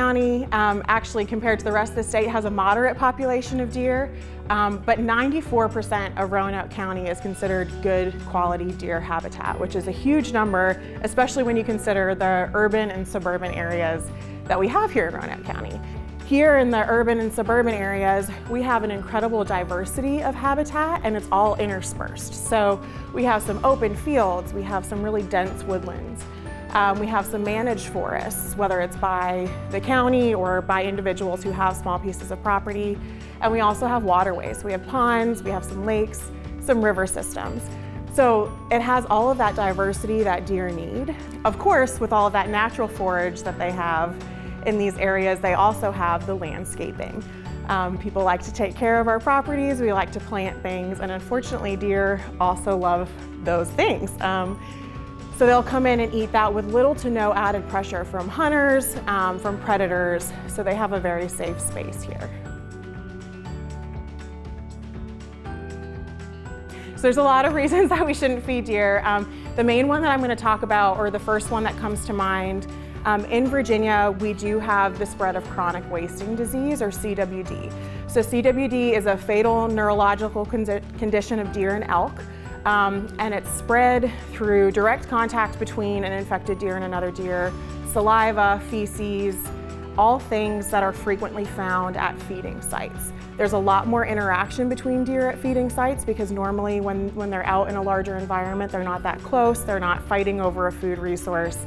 County, actually compared to the rest of the state, has a moderate population of deer, but 94% of Roanoke County is considered good quality deer habitat, which is a huge number, especially when you consider the urban and suburban areas that we have here in Roanoke County. Here in the urban and suburban areas, we have an incredible diversity of habitat, and it's all interspersed. So we have some open fields, we have some really dense woodlands. We have some managed forests, whether it's by the county or by individuals who have small pieces of property. And we also have waterways. We have ponds, we have some lakes, some river systems. So it has all of that diversity that deer need. Of course, with all of that natural forage that they have in these areas, they also have the landscaping. People like to take care of our properties, we like to plant things, and unfortunately deer also love those things. So they'll come in and eat that with little to no added pressure from hunters, from predators, so they have a very safe space here. So there's a lot of reasons that we shouldn't feed deer. The main one that I'm going to talk about, or the first one that comes to mind, in Virginia, we do have the spread of chronic wasting disease, or CWD. So CWD is a fatal neurological condition of deer and elk. And it's spread through direct contact between an infected deer and another deer, saliva, feces, all things that are frequently found at feeding sites. There's a lot more interaction between deer at feeding sites because normally when they're out in a larger environment, they're not that close, they're not fighting over a food resource.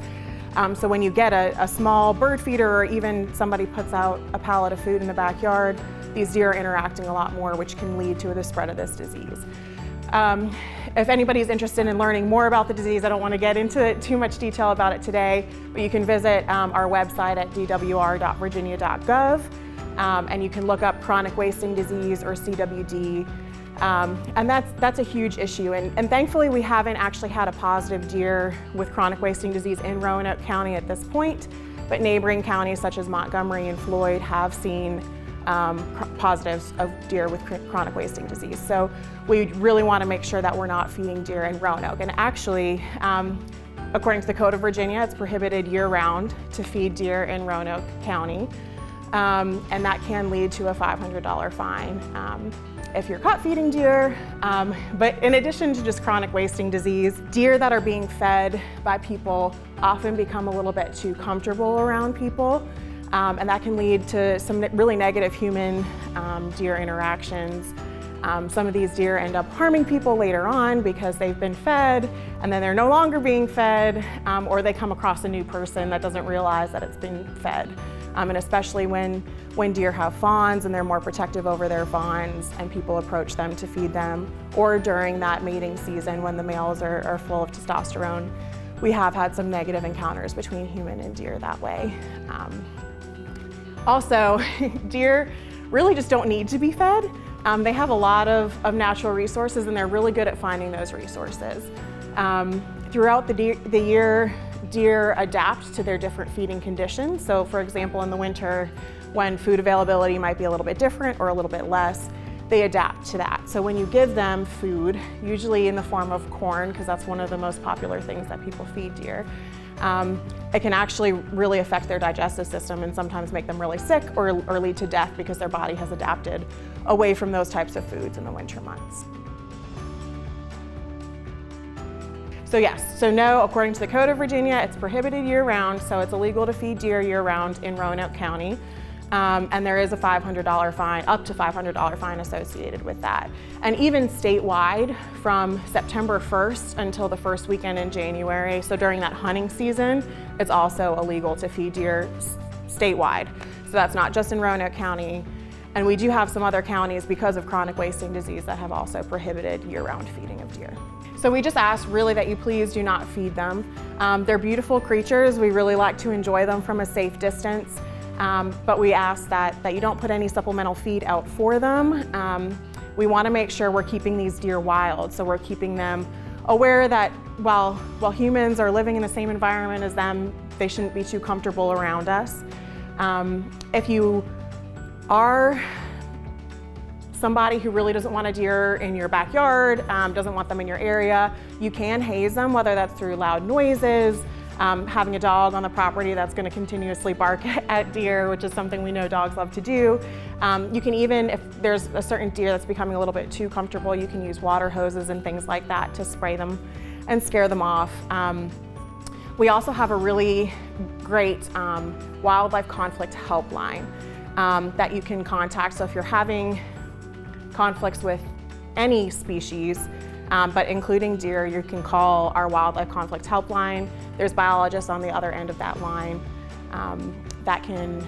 So when you get a small bird feeder, or even somebody puts out a pallet of food in the backyard, these deer are interacting a lot more, which can lead to the spread of this disease. If anybody's interested in learning more about the disease, I don't want to get into too much detail about it today, but you can visit our website at dwr.virginia.gov, and you can look up chronic wasting disease, or CWD, and that's a huge issue. And thankfully, we haven't actually had a positive deer with chronic wasting disease in Roanoke County at this point, but neighboring counties such as Montgomery and Floyd have seen positives of deer with chronic wasting disease. So we really want to make sure that we're not feeding deer in Roanoke. And actually, according to the Code of Virginia, it's prohibited year-round to feed deer in Roanoke County. And that can lead to a $500 fine if you're caught feeding deer. But in addition to just chronic wasting disease, deer that are being fed by people often become a little bit too comfortable around people. And that can lead to some really negative human deer interactions. Some of these deer end up harming people later on because they've been fed and then they're no longer being fed, or they come across a new person that doesn't realize that it's been fed. And especially when deer have fawns and they're more protective over their fawns and people approach them to feed them, or during that mating season when the males are full of testosterone, we have had some negative encounters between human and deer that way. Also, deer really just don't need to be fed. They have a lot of natural resources, and they're really good at finding those resources. Throughout the year, deer adapt to their different feeding conditions. So for example, in the winter, when food availability might be a little bit different or a little bit less, they adapt to that. So when you give them food, usually in the form of corn, because that's one of the most popular things that people feed deer, it can actually really affect their digestive system and sometimes make them really sick or lead to death because their body has adapted away from those types of foods in the winter months. So yes, so no, according to the Code of Virginia, it's prohibited year-round, so it's illegal to feed deer year-round in Roanoke County. And there is a $500 fine, up to $500 fine associated with that. And even statewide, from September 1st until the first weekend in January, so during that hunting season, it's also illegal to feed deer statewide. So that's not just in Roanoke County. And we do have some other counties, because of chronic wasting disease, that have also prohibited year-round feeding of deer. So we just ask really that you please do not feed them. They're beautiful creatures. We really like to enjoy them from a safe distance. But we ask that you don't put any supplemental feed out for them. We want to make sure we're keeping these deer wild, so we're keeping them aware that while humans are living in the same environment as them, they shouldn't be too comfortable around us. If you are somebody who really doesn't want a deer in your backyard, doesn't want them in your area, you can haze them, whether that's through loud noises, having a dog on the property that's going to continuously bark at deer, which is something we know dogs love to do. You can even, if there's a certain deer that's becoming a little bit too comfortable, you can use water hoses and things like that to spray them and scare them off. We also have a really great wildlife conflict helpline that you can contact. So if you're having conflicts with any species, but including deer, you can call our wildlife conflict helpline. There's biologists on the other end of that line that can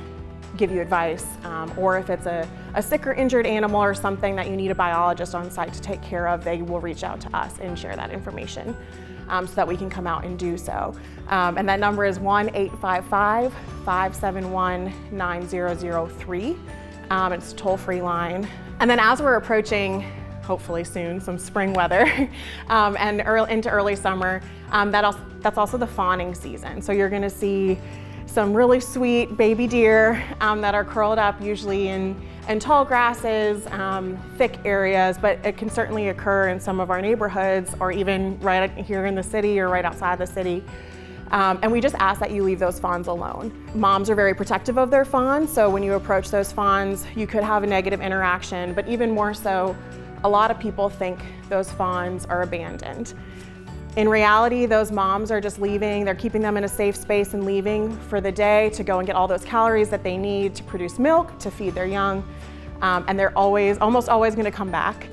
give you advice. Or if it's a sick or injured animal or something that you need a biologist on site to take care of, they will reach out to us and share that information so that we can come out and do so. And that number is 1-855-571-9003. It's a toll-free line. And then as we're approaching, hopefully soon, some spring weather and into early summer, that's also the fawning season. So you're gonna see some really sweet baby deer that are curled up usually in tall grasses, thick areas, but it can certainly occur in some of our neighborhoods or even right here in the city or right outside the city. And we just ask that you leave those fawns alone. Moms are very protective of their fawns, so when you approach those fawns, you could have a negative interaction, but even more so, a lot of people think those fawns are abandoned. In reality, those moms are just leaving, they're keeping them in a safe space and leaving for the day to go and get all those calories that they need to produce milk, to feed their young, and they're almost always gonna come back.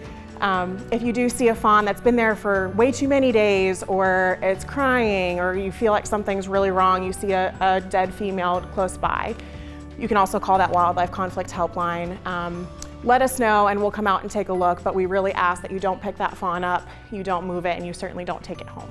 If you do see a fawn that's been there for way too many days, or it's crying, or you feel like something's really wrong, you see a dead female close by, you can also call that wildlife conflict helpline. Let us know and we'll come out and take a look, but we really ask that you don't pick that fawn up, you don't move it, and you certainly don't take it home.